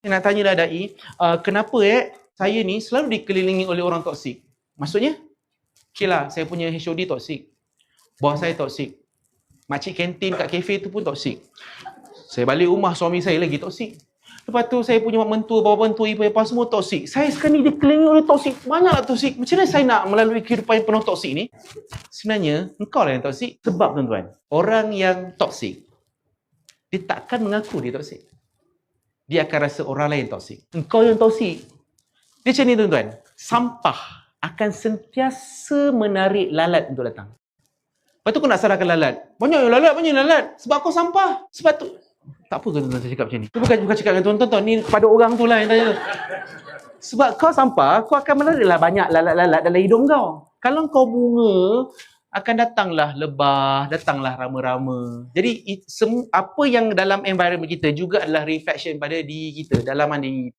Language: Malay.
Saya nak tanya lah Dai, kenapa saya ni selalu dikelilingi oleh orang toksik? Maksudnya, okay lah, saya punya HOD toksik, bos saya toksik, makcik kantin kat kafe tu pun toksik. Saya balik rumah, suami saya lagi toksik. Lepas tu saya punya mak mentua, bapa mentua, ibu bapa semua toksik. Saya sekarang ni dikelilingi oleh toksik. Banyaklah toksik. Macam mana saya nak melalui kehidupan yang penuh toksik ni? Sebenarnya, engkau lah yang toksik. Sebab tuan-tuan, orang yang toksik, dia takkan mengaku dia toksik. Dia akan rasa orang lain toksik. Engkau yang toksik. Dia macam ni tuan-tuan. Sampah akan sentiasa menarik lalat untuk datang. Lepas tu kau nak salahkan lalat. Banyak yang lalat. Sebab kau sampah. Sebab tu. Tak apa ke tuan-tuan saya cakap macam ni? Bukan cakap dengan tuan-tuan. Ni kepada orang tu lah yang tanya. Sebab kau sampah, kau akan menariklah banyak lalat-lalat dalam hidup kau. Kalau kau bunga, akan datanglah lebah, datanglah rama-rama. Jadi apa yang dalam environment kita juga adalah reflection pada diri kita, dalaman diri.